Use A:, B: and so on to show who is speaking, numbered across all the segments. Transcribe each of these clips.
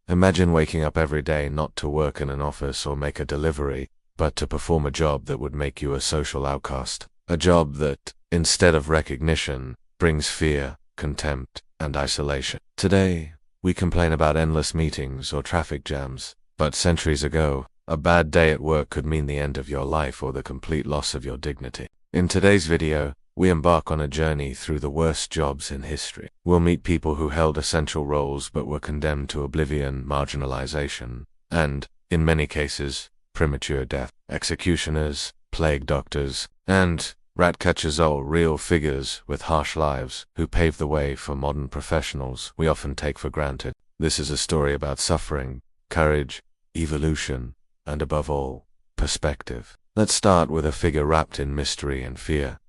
A: Imagine waking up every day not to work in an office or make a delivery, but to perform a job that would make you a social outcast. A job that, instead of recognition, brings fear, contempt, and isolation. Today, we complain about endless meetings or traffic jams, but centuries ago, a bad day at work could mean the end of your life or the complete loss of your dignity. In today's video, we embark on a journey through the worst jobs in history. We'll meet people who held essential roles but were condemned to oblivion, marginalization, and, in many cases, premature death. Executioners, plague doctors, and rat catchers, all real figures with harsh lives who paved the way for modern professionals we often take for granted. This is a story about suffering, courage, evolution, and above all, perspective. Let's start with a figure wrapped in mystery and fear.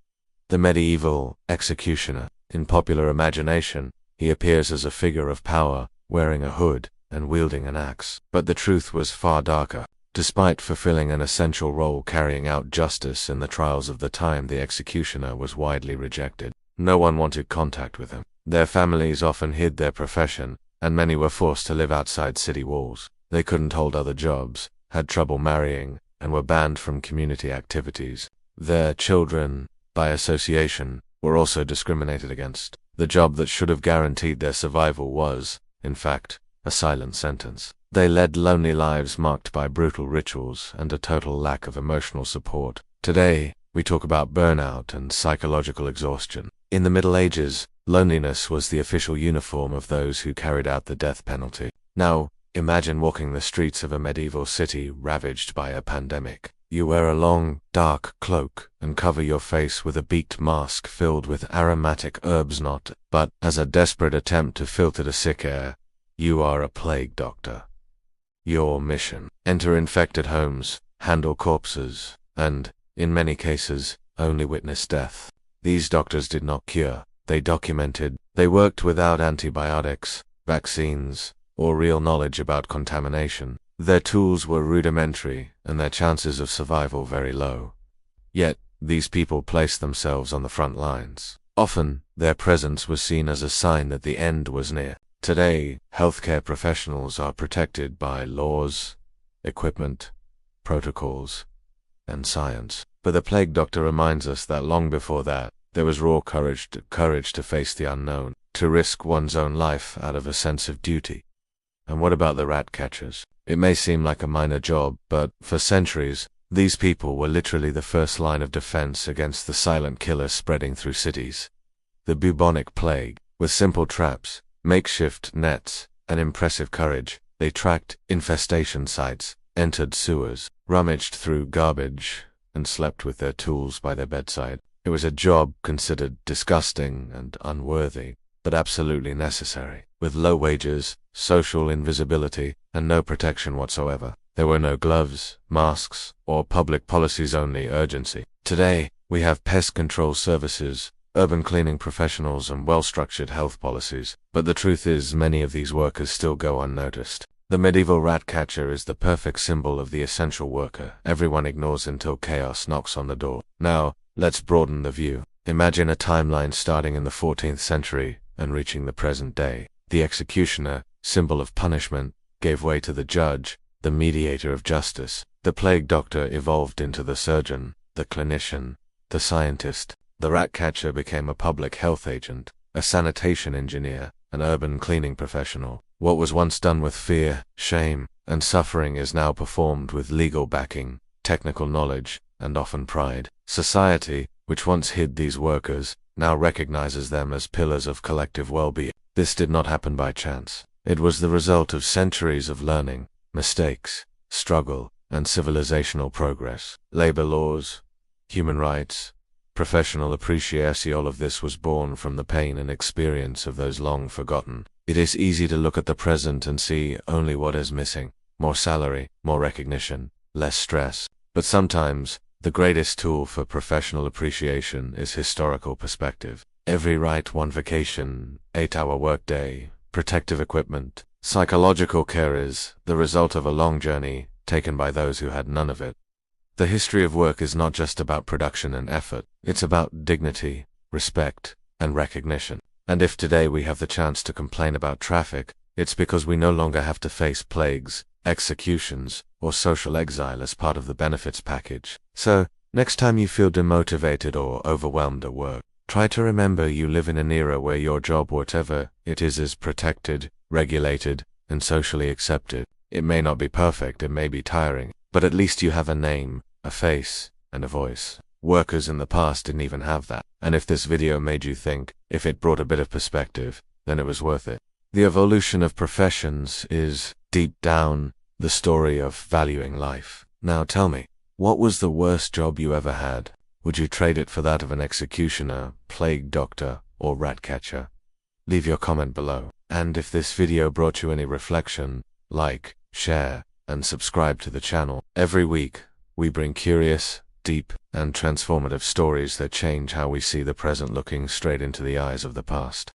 A: The medieval executioner. In popular imagination, he appears as a figure of power, wearing a hood and wielding an axe. But the truth was far darker. Despite fulfilling an essential role carrying out justice in the trials of the time, the executioner was widely rejected. No one wanted contact with him. Their families often hid their profession, and many were forced to live outside city walls. They couldn't hold other jobs, had trouble marrying, and were banned from community activities. Their children, by association, were also discriminated against. The job that should have guaranteed their survival was, in fact, a silent sentence. They led lonely lives marked by brutal rituals and a total lack of emotional support. Today, we talk about burnout and psychological exhaustion. In the Middle Ages, loneliness was the official uniform of those who carried out the death penalty. Now, imagine walking the streets of a medieval city ravaged by a pandemic. You wear a long, dark cloak and cover your face with a beaked mask filled with aromatic herbs, but as a desperate attempt to filter the sick air, you are a plague doctor. Your mission: enter infected homes, handle corpses, and, in many cases, only witness death. These doctors did not cure, they documented. They worked without antibiotics, vaccines, or real knowledge about contamination. Their tools were rudimentary, and their chances of survival very low. Yet, these people placed themselves on the front lines. Often, their presence was seen as a sign that the end was near. Today, healthcare professionals are protected by laws, equipment, protocols, and science. But the plague doctor reminds us that long before that, there was raw courage to face the unknown, to risk one's own life out of a sense of duty. And what about the rat catchers? It may seem like a minor job, but for centuries, these people were literally the first line of defense against the silent killer spreading through cities. The bubonic plague. With simple traps, makeshift nets, and impressive courage, they tracked infestation sites, entered sewers, rummaged through garbage, and slept with their tools by their bedside. It was a job considered disgusting and unworthy, but absolutely necessary. With low wages, social invisibility, and no protection whatsoever. There were no gloves, masks, or public policies, only urgency. Today, we have pest control services, urban cleaning professionals, and well-structured health policies. But the truth is, many of these workers still go unnoticed. The medieval rat catcher is the perfect symbol of the essential worker everyone ignores until chaos knocks on the door. Now, let's broaden the view. Imagine a timeline starting in the 14th century and reaching the present day. The executioner, symbol of punishment, gave way to the judge, the mediator of justice. The plague doctor evolved into the surgeon, the clinician, the scientist. The rat catcher became a public health agent, a sanitation engineer, an urban cleaning professional. What was once done with fear, shame, and suffering is now performed with legal backing, technical knowledge, and often pride. Society, which once hid these workers, now recognizes them as pillars of collective well-being. This did not happen by chance. It was the result of centuries of learning, mistakes, struggle, and civilizational progress. Labor laws, human rights, professional appreciation, all of this was born from the pain and experience of those long forgotten. It is easy to look at the present and see only what is missing: more salary, more recognition, less stress. But sometimes, the greatest tool for professional appreciation is historical perspective. Every right, one vacation, 8-hour workday, protective equipment, psychological care is the result of a long journey taken by those who had none of it. The history of work is not just about production and effort, it's about dignity, respect, and recognition. And if today we have the chance to complain about traffic, It's because we no longer have to face plagues, executions, or social exile as part of the benefits package. So, next time you feel demotivated or overwhelmed at work, try to remember you live in an era where your job, whatever it is protected, regulated, and socially accepted. It may not be perfect, it may be tiring, but at least you have a name, a face, and a voice. Workers in the past didn't even have that. And if this video made you think, if it brought a bit of perspective, then it was worth it. The evolution of professions is, deep down, the story of valuing life. Now tell me, what was the worst job you ever had? Would you trade it for that of an executioner, plague doctor, or rat catcher? Leave your comment below. And if this video brought you any reflection, like, share, and subscribe to the channel. Every week, we bring curious, deep, and transformative stories that change how we see the present, looking straight into the eyes of the past.